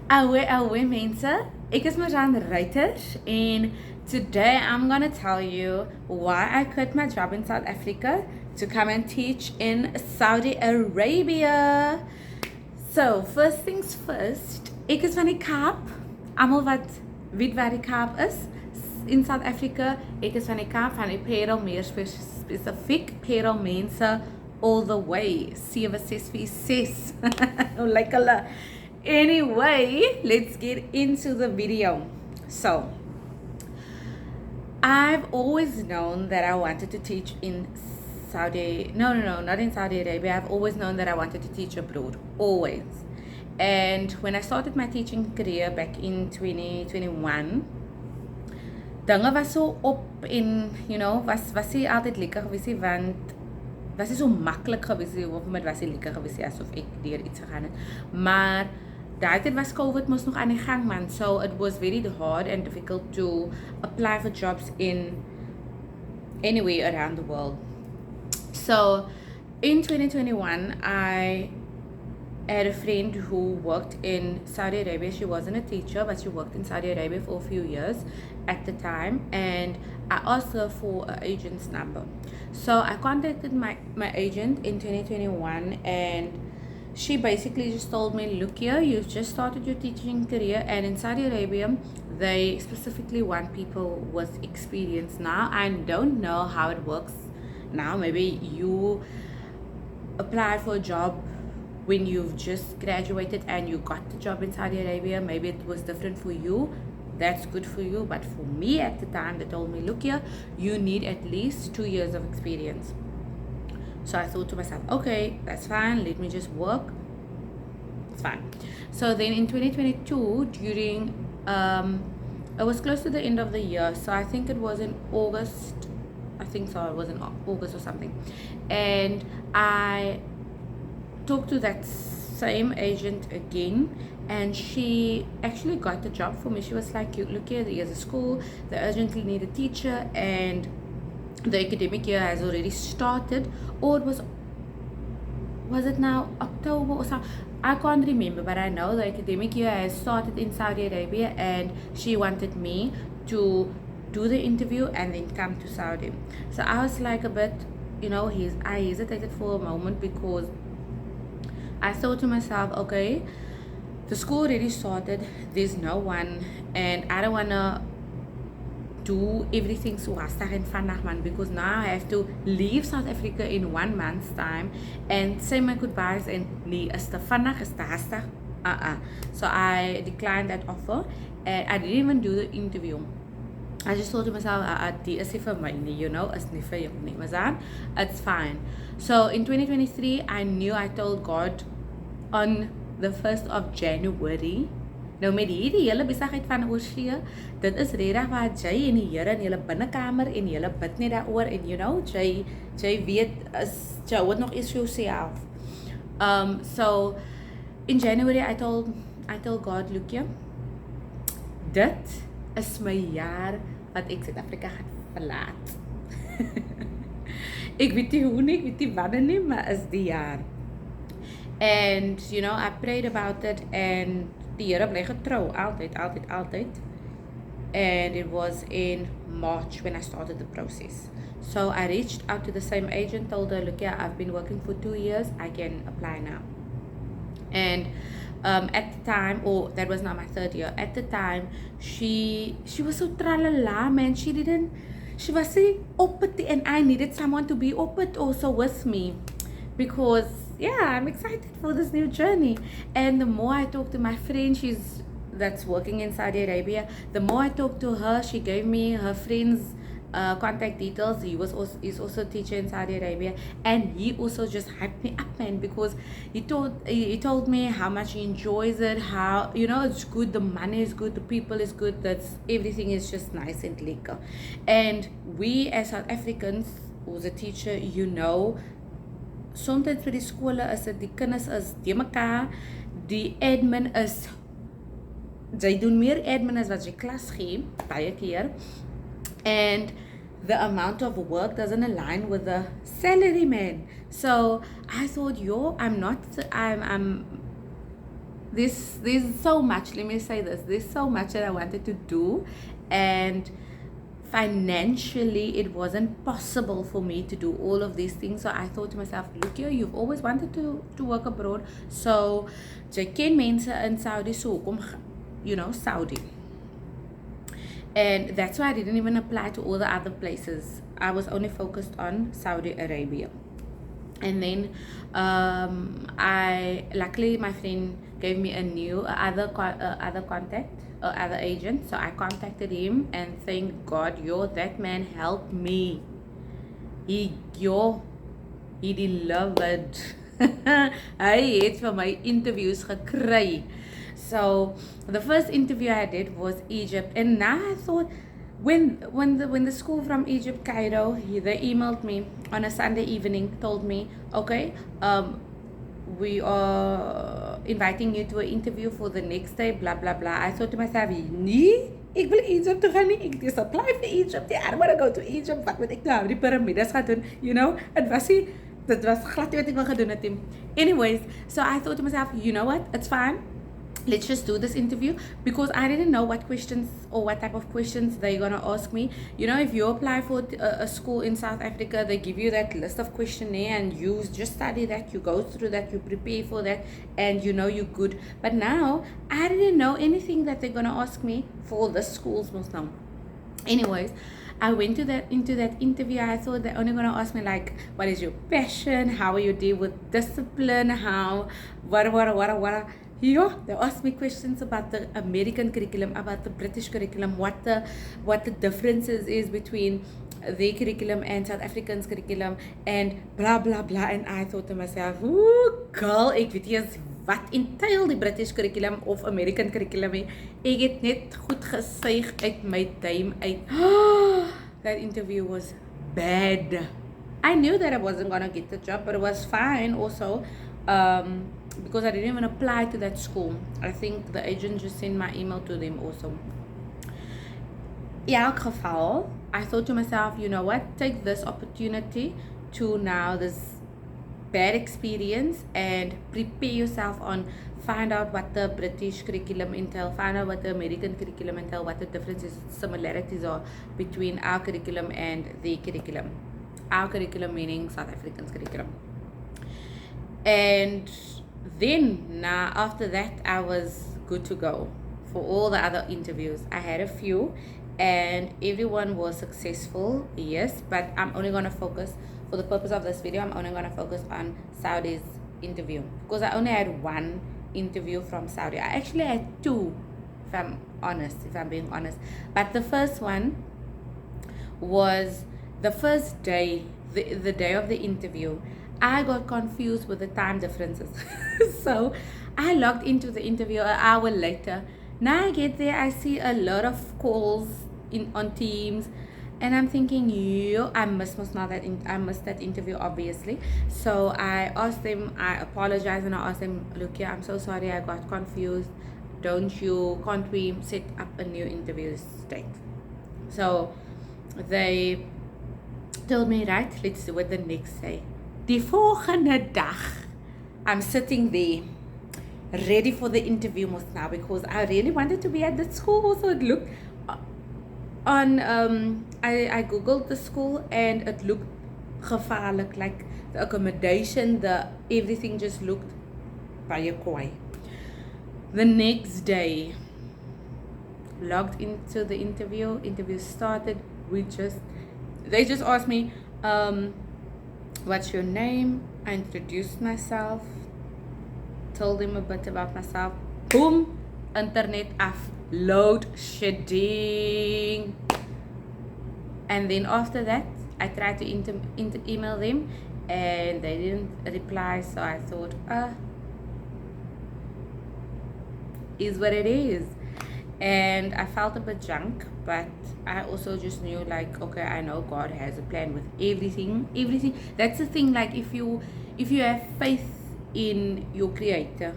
Awe mense, ek is Maran Reiter and today I'm gonna tell you why I quit my job in South Africa to come and teach in Saudi Arabia. So, first things first, ek is van die Kaap. Almal wat weet waar die Kaap is in South Africa, ek is van die Kaap, van die Parel, meer spesifiek Parel mense all the way. 7646. Hoe lyk hulle? Anyway, let's get into the video. So, I've always known that I wanted to teach in no, not in Saudi Arabia. I've always known that I wanted to teach abroad, always. And when I started my teaching career back in 2021, dinge was so op en, was nie altyd lekker gewees nie, want was nie so maklik gewees nie, of met was nie lekker gewees nie, asof ek deur iets gegaan het. Maar daai tyd was COVID mos nog aan die gang, man. So it was very hard and difficult to apply for jobs in anywhere around the world. So in 2021, I had a friend who worked in Saudi Arabia. She wasn't a teacher, but she worked in Saudi Arabia for a few years at the time, and I asked her for an agent's number. So I contacted my agent in 2021, and she basically just told me, look here, you've just started your teaching career, and in Saudi Arabia they specifically want people with experience. Now I don't know how it works now. Maybe you apply for a job when you've just graduated and you got the job in Saudi Arabia. Maybe it was different for you. That's good for you, but for me at the time, they told me, look here, you need at least 2 years of experience. So I thought to myself, okay, that's fine, let me just work. It's fine. So then in 2022, during it was close to the end of the year, so I think it was in August. I think so, it was in August or something. And I talked to that same agent again, and she actually got the job for me. She was like, look here, there's a school, they urgently need a teacher, and the academic year has already started, or was it now October or something? I can't remember, but I know the academic year has started in Saudi Arabia, and she wanted me to do the interview and then come to Saudi. So I was like a bit, I hesitated for a moment, because I thought to myself, okay, the school already started, there's no one, and I don't want to do everything so hastig en vandag, man, because now I have to leave South Africa in 1 month's time and say my goodbyes, and nee, is te vandag, is te hastig. So I declined that offer, and I didn't even do the interview. I just thought to myself, die is nie vir my nie, is nie vir jou nie, maar it's fine. So in 2023, I knew I told God on the 1st of January, nou met hierdie hele besigheid van oorsee, dit is regtig waar jy en die Here in julle binnekamer en julle bid net daaroor, en jy weet, jy hoort nog iets vir jouself. So in January I told God, look here, dit is my jaar wat ek Suid-Afrika gaan verlaat. Ek weet nie hoe nie, ek weet nie wanneer nie, maar is die jaar. And I prayed about it, and die Here bly getrou, altyd. And it was in March when I started the process. So I reached out to the same agent, told her, look, yeah, I've been working for 2 years, I can apply now. And at the time, that was not my 3rd year, at the time, she was so tralala, man. She was op it, and I needed someone to be op it also with me, because I'm excited for this new journey. And the more I talked to my friend, that's working in Saudi Arabia, the more I talked to her, she gave me her friend's contact details. He's also a teacher in Saudi Arabia, and he also just hyped me up, man, because he told me how much he enjoys it, how it's good, the money is good, the people is good, everything is just nice and lekker. And we as South Africans, who's a teacher, soms by die skole is dit, die kinders is de mekaar, die admin is, jy doen meer admin as wat jy klas gee, baie keer, and the amount of work doesn't align with the salary, man. So I thought, I'm there's so much, let me say this, there's so much that I wanted to do, and financially it wasn't possible for me to do all of these things. So I thought to myself, look here, you've always wanted to work abroad, so jy ken mense in Saudi, so kom, Saudi. And that's why I didn't even apply to all the other places. I was only focused on Saudi Arabia. And then luckily my friend gave me other contact, other agent. So I contacted him, and thank God, that man helped me. He delivered. Hy het vir my interviews gekry. So the first interview I did was Egypt, and now I thought, when the school from Egypt, Cairo, they emailed me on a Sunday evening, told me, okay, we are inviting you to an interview for the next day, blah blah blah. I thought to myself, nee, ek wil Egypt toe gaan nie, ek dis apply for Egypt, I don't want to go to Egypt, wat moet ek nou die piramides gaan doen, dit was glad nie wat ek wil gedoen het. Anyways, so I thought to myself, you know what, it's fine, let's just do this interview, because I didn't know what questions or what type of questions they're gonna ask me. If you apply for a school in South Africa, they give you that list of questionnaire, and you just study that, you go through that, you prepare for that, and you're good. But now I didn't know anything that they're gonna ask me for the schools most now. Anyways, I went into that interview. I thought they're only gonna ask me like, what is your passion, how you deal with discipline, how what. Yeah, they asked me questions about the American curriculum, about the British curriculum, what the differences is between their curriculum and South African's curriculum, and blah blah blah. And I thought to myself, ooh, girl, ek weet nie eens wat entail die British curriculum of American curriculum nie. Ek het net goed gesuig uit my duim uit. That interview was bad. I knew that I wasn't gonna get the job, but it was fine also. Because I didn't even apply to that school. I think the agent just sent my email to them also. In elk geval, I thought to myself, you know what, take this opportunity to now this bad experience and prepare yourself on, find out what the British curriculum entail, find out what the American curriculum entail, what the differences, similarities are between our curriculum and their curriculum. Our curriculum meaning South African's curriculum. And then now after that I was good to go for all the other interviews. I had a few and everyone was successful, yes, but I'm only going to focus, for the purpose of this video, I'm only going to focus on Saudi's interview, because I only had one interview from Saudi. I actually had two, if I'm being honest, but the first one was the first day, the day of the interview. I got confused with the time differences. So I logged into the interview an hour later. Now I get there, I see a lot of calls on Teams, and I'm thinking, I missed that interview, obviously. So I asked them, I apologized, and I asked them, look here, I'm so sorry, I got confused. Can't we set up a new interview date? So they told me, right, let's do it the next day. Die volgende dag, I'm sitting there, ready for the interview most now, because I really wanted to be at the school. Also, it looked on, I googled the school, and it looked gevaarlijk, like the accommodation, everything just looked baie kwaai. The next day, logged into the interview started, they just asked me, what's your name? I introduced myself, told them a bit about myself. Boom, internet af, load shedding. And then after that, I tried to email them, and they didn't reply. So I thought, is what it is. And I felt a bit junk, but I also just knew, like, okay, I know God has a plan with everything. That's the thing, like, if you have faith in your Creator,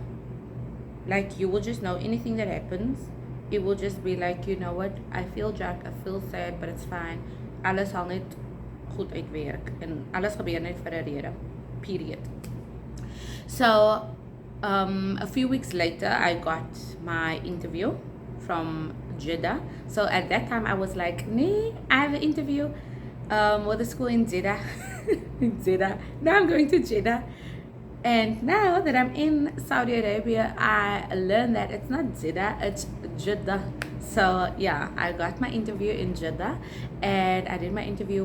like, you will just know anything that happens, it will just be like, you know what, I feel junk, I feel sad, but it's fine. Alles sal net goed uitwerk, en alles gebeur net vir 'n rede, period. So A few weeks later, I got my interview from Jeddah. So at that time, I was like, nee, I have an interview with a school in Jeddah. In Jeddah. Now I'm going to Jeddah. And now that I'm in Saudi Arabia, I learned that it's not Jeddah, it's Jeddah. So yeah, I got my interview in Jeddah, and I did my interview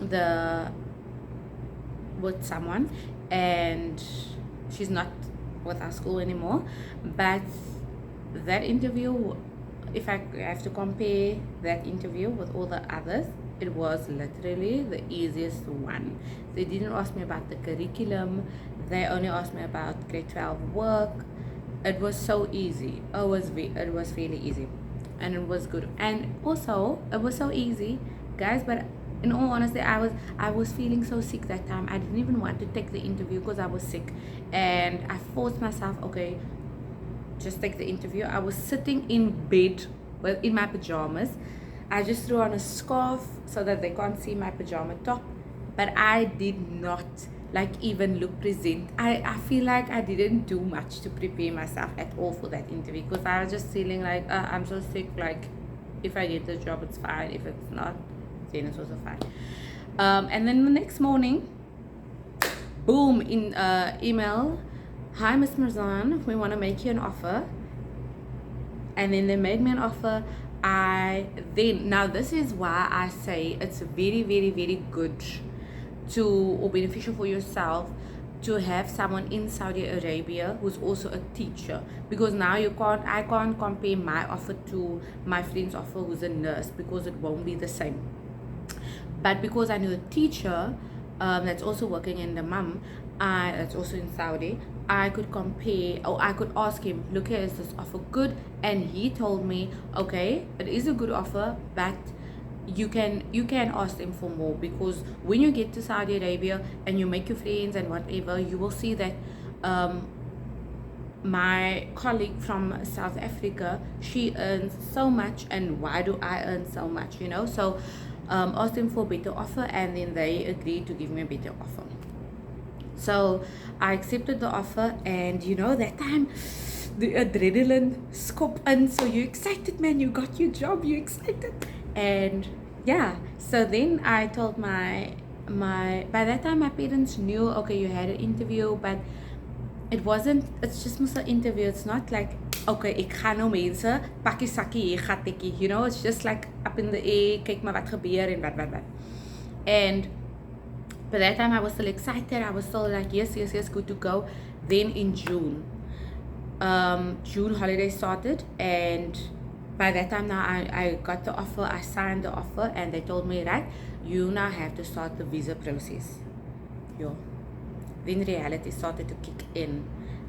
the with someone, and she's not with our school anymore. But that interview, if I have to compare that interview with all the others, it was literally the easiest one. They didn't ask me about the curriculum, they only asked me about grade 12 work. It was so easy. It was really easy, and it was good. And also it was so easy, guys, but in all honesty, I was feeling so sick that time. I didn't even want to take the interview because I was sick, and I forced myself, okay, just take the interview. I was sitting in bed in my pajamas. I just threw on a scarf so that they can't see my pajama top, but I did not like even look present. I feel like I didn't do much to prepare myself at all for that interview, because I was just feeling like I'm so sick, like if I get the job it's fine, if it's not then it's also fine. And then the next morning, boom, in email, hi Miss Marzan, we want to make you an offer. And then they made me an offer. Now this is why I say it's very, very, very good or beneficial for yourself to have someone in Saudi Arabia who's also a teacher, because now I can't compare my offer to my friend's offer who's a nurse, because it won't be the same. But because I knew a teacher that's also working in the mum, that's also in Saudi, I could compare, or I could ask him, look, here, is this offer good? And he told me, okay, it is a good offer, but you can ask them for more, because when you get to Saudi Arabia and you make your friends and whatever, you will see that my colleague from South Africa, she earns so much, and why do I earn so much, so asked them for a better offer, and then they agreed to give me a better offer. So I accepted the offer, and that time the adrenaline scope in, so you're excited, man, you got your job, you're excited. And yeah, so then I told my by that time my parents knew, okay, you had an interview, but it's just an interview. It's not like, okay, ek gaan nou mense pakkie sakkie hier gat ekkie, it's just like up in the air, kyk maar wat gebeur en wat. And by that time I was still excited, I was still like yes, good to go. Then in June holiday started, and by that time now I got the offer, I signed the offer, and they told me, right, you now have to start the visa process. Then reality started to kick in.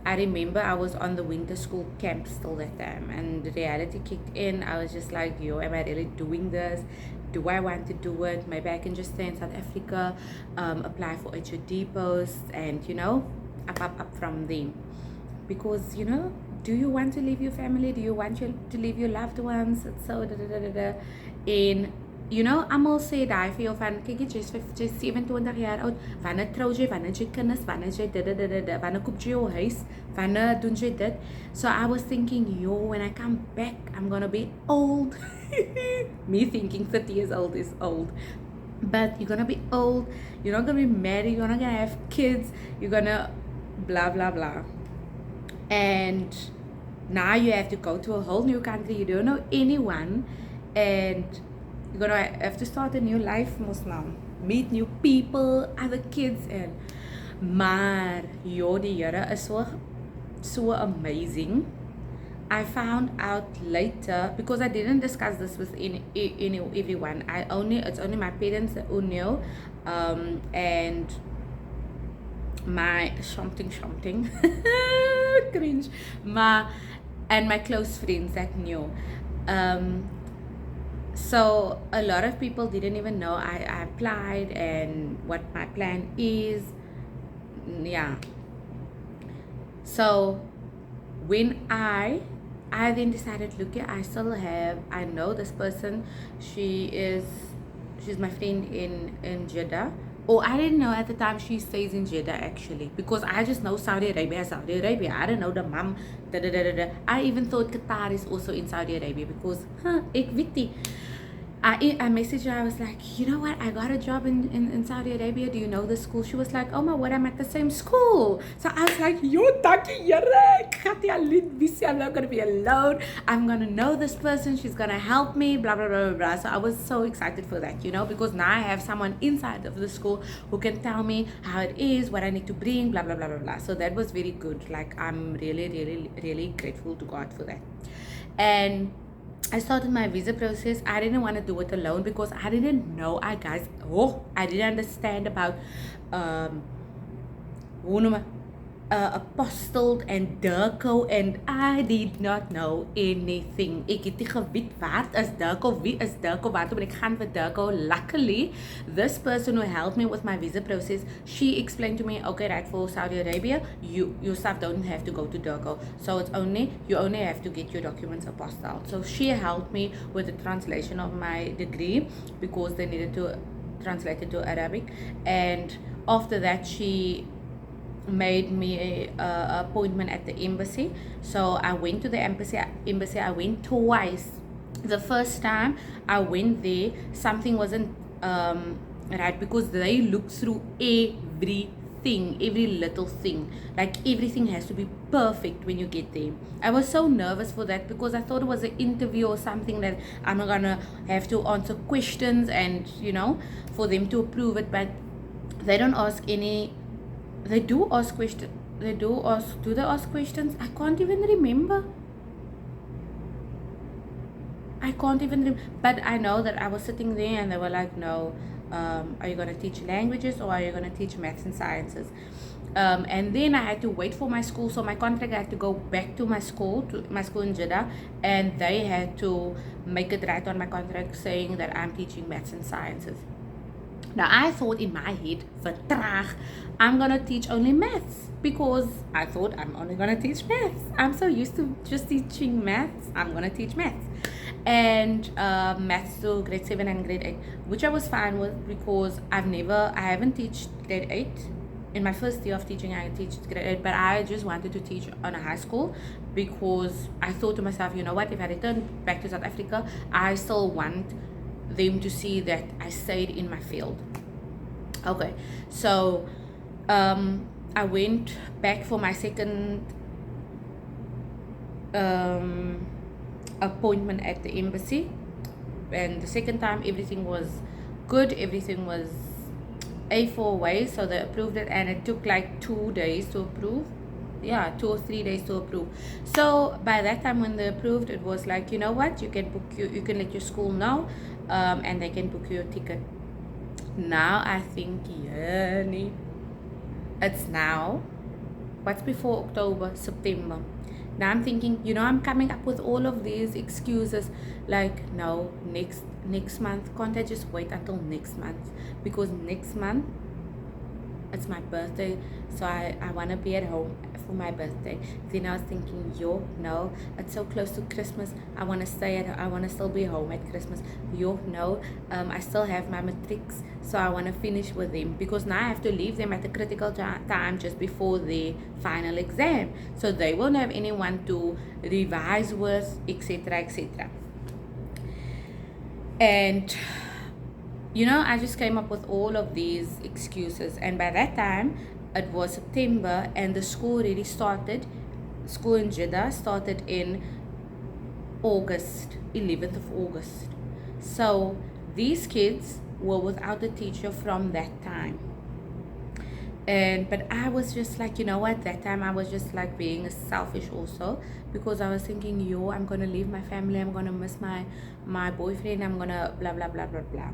I remember I was on the winter school camp still that time, and the reality kicked in. I was just like, am I really doing this? Do I want to do it? Maybe I can just stay in South Africa, apply for HOD posts, and up from them. Because do you want to leave your family? Do you want to leave your loved ones? It's so and almal sê daai vir jou van, kyk jy's 27 jaar oud, wanneer trou jy, wanneer jy kinders, wanneer jy wanneer koop jy jou huis, wanneer doen jy dit? So I was thinking, when I come back, I'm gonna be old. Me thinking 30 years old is old. But you're gonna be old, you're not gonna be married, you're not gonna have kids, you're gonna blah blah blah. And now you have to go to a whole new country, you don't know anyone, and you're gonna have to start a new life, Muslim, meet new people, other kids, and maar die Here is so amazing. I found out later, because I didn't discuss this with everyone. It's only my parents who knew, and my something cringe, and my close friends that knew. So a lot of people didn't even know I applied and what my plan is. Yeah. So when I then decided, look, I know this person, she's my friend in Jeddah, or I didn't know at the time she stays in Jeddah actually, because I just know Saudi Arabia, Saudi Arabia. I don't know the mom. Da, da, da, da, da. I even thought Qatar is also in Saudi Arabia because, ik weet nie. I messaged her. I was like, you know what? I got a job in Saudi Arabia. Do you know the school? She was like, oh my word, I'm at the same school. So I was like, yo, dankie Here. I'm not going to be alone. I'm going to know this person. She's going to help me, blah, blah, blah, blah, blah. So I was so excited for that, because now I have someone inside of the school who can tell me how it is, what I need to bring, blah, blah, blah, blah, blah. So that was very good. Like, I'm really, really, really grateful to God for that. And I started my visa process. I didn't want to do it alone because I didn't know, I didn't understand about apostilled and DIRCO, and I did not know anything. Ek het nie geweet wat is DIRCO, wie is DIRCO, waartoe moet ek gaan vir DIRCO. Luckily, this person who helped me with my visa process, she explained to me, okay, right, for Saudi Arabia, your stuff don't have to go to DIRCO. So you only have to get your documents apostilled. So she helped me with the translation of my degree because they needed to translate it to Arabic. And after that, she made me a appointment at the embassy. So I went to the embassy. I went twice. The first time I went there, something wasn't right, because they look through everything, every little thing. Like, everything has to be perfect when you get there. I was so nervous for that because I thought it was an interview or something that I'm gonna have to answer questions and for them to approve it. But they don't ask any. They do ask questions. Do they ask questions? I can't even remember. But I know that I was sitting there and they were like, no, are you going to teach languages or are you going to teach maths and sciences? And then I had to wait for my school. So my contract, I had to go back to my school in Jeddah, and they had to make it right on my contract saying that I'm teaching maths and sciences. Now, I thought in my head, vertraag, I'm going to teach only maths because I thought I'm only going to teach maths. I'm so used to just teaching maths. I'm going to teach maths. And maths to grade 7 and grade 8, which I was fine with because I haven't taught grade 8. In my first year of teaching, I taught grade 8, but I just wanted to teach on a high school because I thought to myself, you know what, if I return back to South Africa, I still want them to see that I stayed in my field. Okay, so I went back for my second appointment at the embassy, and the second time everything was good, everything was A4 way, so they approved it, and it took like 2 days to approve. 2 or 3 days to approve. So by that time when they approved, it was like, you know what, you can let your school know, and they can book you a ticket. Now I think, it's now, what's before October, September. Now I'm thinking, I'm coming up with all of these excuses like, no, next month, can't I just wait until next month? Because next month it's my birthday, so I want to be at home for my birthday. Then I was thinking, no, it's so close to Christmas, I want to still be home at Christmas. No, I still have my matrics, so I want to finish with them because now I have to leave them at the critical time just before the final exam, so they won't have anyone to revise with, etc, etc. And I just came up with all of these excuses, and by that time it was September and the school really started. School in Jeddah started in August, 11th of August. So these kids were without a teacher from that time. But I was just like, that time I was just like being selfish also, because I was thinking, I'm gonna leave my family, I'm gonna miss my boyfriend, I'm gonna blah blah blah blah blah.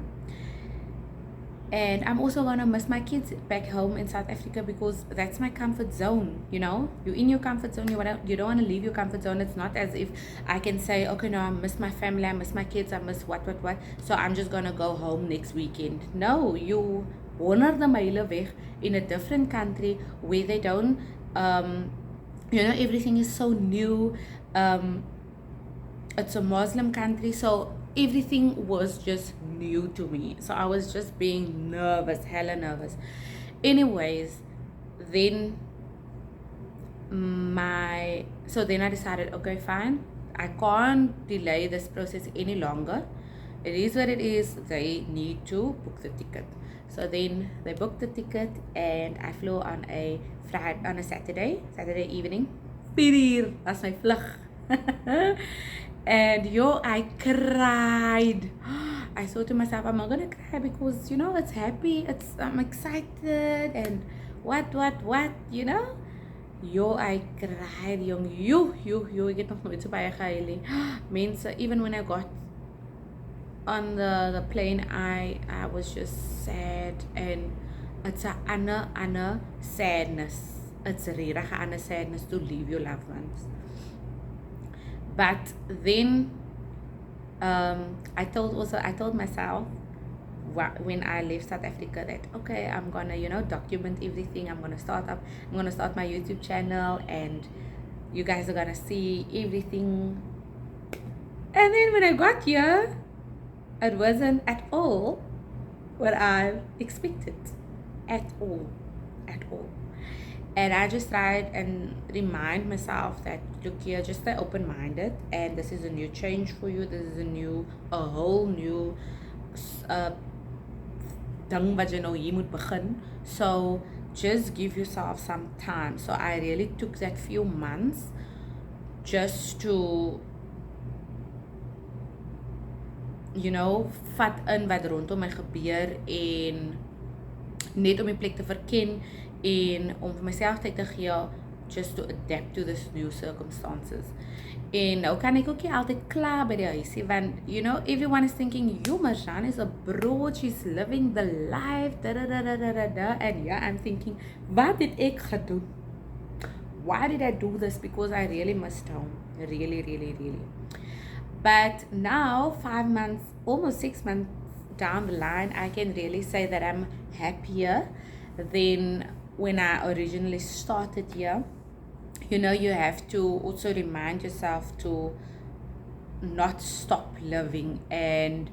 And I'm also gonna miss my kids back home in South Africa because that's my comfort zone. You're in your comfort zone, you don't want to leave your comfort zone. It's not as if I can say, okay, no, I miss my family, I miss my kids, I miss what, so I'm just gonna go home next weekend. No, you honderden mile weg in a different country where they don't everything is so new. it's a Muslim country, so everything was just new to me. So I was just being nervous, hella nervous. Anyways, then then I decided, okay, fine, I can't delay this process any longer. It is what it is. They need to book the ticket. So then they booked the ticket, and I flew on a Saturday evening. Pirir, that's my vlug. And yo, I cried. I thought to myself, I'm not gonna cry because it's happy. I'm excited and what, Yo, I cried, jong. Ek het nog nooit so baie gehuil nie. Mense, even when I got on the plane, I was just sad, and it's a ander sadness. It's really a ander sadness to leave your loved ones. But then I told myself when I left South Africa that, okay, I'm gonna document everything. I'm gonna start my YouTube channel, and you guys are gonna see everything. And then when I got here, it wasn't at all what I expected. At all. And I just tried and remind myself that, look here, just stay open-minded, and this is a new change for you. This is a whole new ding wat jy nou hier moet begin. So just give yourself some time. So I really took that few months just to vat in wat rondom my gebeur, en net om die plek te verken en om vir myself tyd te gee just to adapt to this new circumstances. En nou kan ek ook nie altyd klaar by die huisie, want everyone is thinking, Marjan is abroad, she's living the life, and yeah, I'm thinking, wat het ek gedoen? Why did I do this? Because I really missed home, really. But now, 5 months, almost 6 months down the line, I can really say that I'm happier than when I originally started here. You have to also remind yourself to not stop living and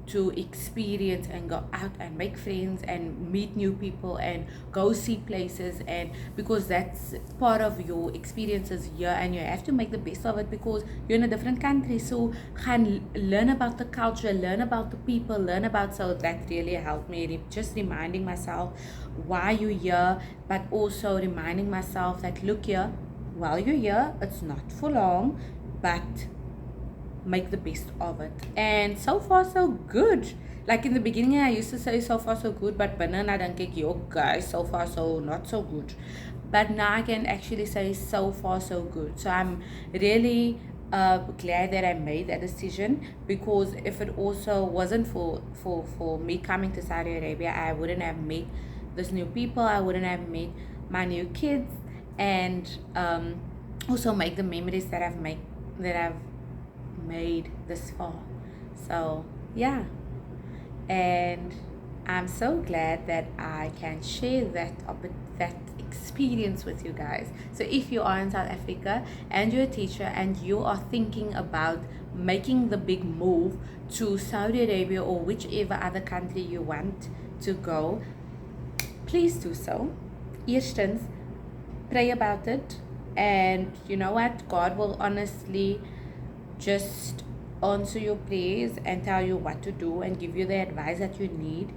to experience and go out and make friends and meet new people and go see places, and because that's part of your experiences here, and you have to make the best of it because you're in a different country. So gaan learn about the culture, learn about the people, so that really helped me, just reminding myself why you're here, but also reminding myself that, look here, while you're here, it's not for long, but make the best of it. And so far so good. Like in the beginning I used to say so far so good, but binne I dink ek, yo guys, so far so not so good. But now I can actually say so far so good. So I'm really glad that I made that decision, because if it also wasn't for me coming to Saudi Arabia, I wouldn't have met these new people, I wouldn't have met my new kids, and also make the memories that I've made this far. So yeah, and I'm so glad that I can share that experience with you guys. So if you are in South Africa and you're a teacher and you are thinking about making the big move to Saudi Arabia or whichever other country you want to go, please do so. Eerstens, pray about it, and you know what, God will honestly just answer your prayers and tell you what to do and give you the advice that you need.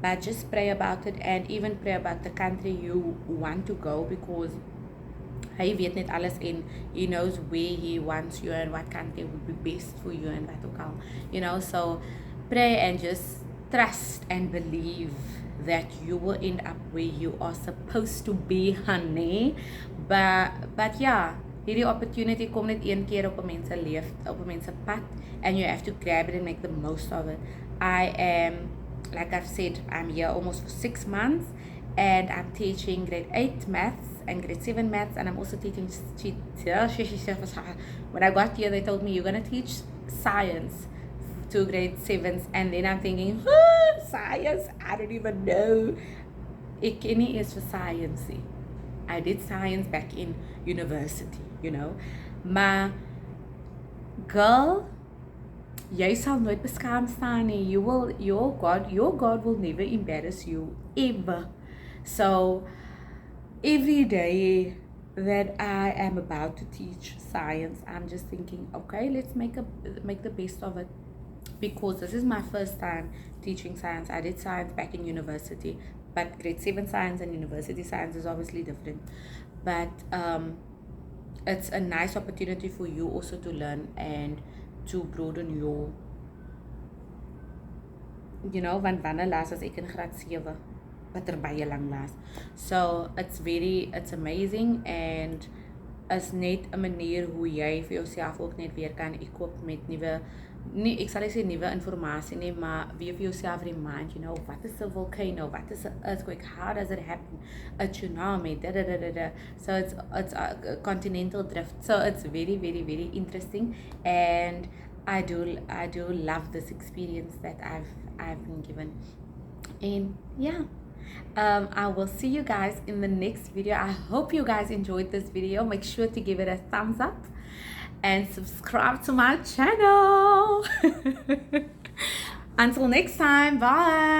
But just pray about it, and even pray about the country you want to go, because hy weet net alles en he knows where he wants you and what country would be best for you and wat ook al. So pray and just trust and believe that you will end up where you are supposed to be, honey. But yeah, hierdie opportunity kom net een keer op 'n mens se lewe, op 'n mens se pad, and you have to grab it and make the most of it. I am, like I've said, I'm here almost for 6 months, and I'm teaching grade 8 maths and grade 7 maths, and I'm also teaching when I got here they told me, you're going to teach science to grade 7s, and then I'm thinking, science, I don't even know. Ek ken nie eens vir science. I did science back in university, maar girl, jy sal nooit beskaamd staan nie. Your God will never embarrass you, ever. So every day that I am about to teach science, I'm just thinking, okay, let's make the best of it, because this is my first time teaching science. I did science back in university, but grade 7 science and university science is obviously different. But it's a nice opportunity for you also to learn and to broaden your, want wanneer laas as ek in graad 7 wat baie lang laas. So it's amazing, and is net 'n manier hoe jy vir jouself ook net weer kan equip met ek sal nie sê nuwe informasie nie, maar weer vir jouself remind, what is a volcano, what is an earthquake, how does it happen, a tsunami, so it's a continental drift. So it's very, very, very interesting, and I do love this experience that I've been given. And yeah, I will see you guys in the next video. I hope you guys enjoyed this video. Make sure to give it a thumbs up and subscribe to my channel. Until next time, bye.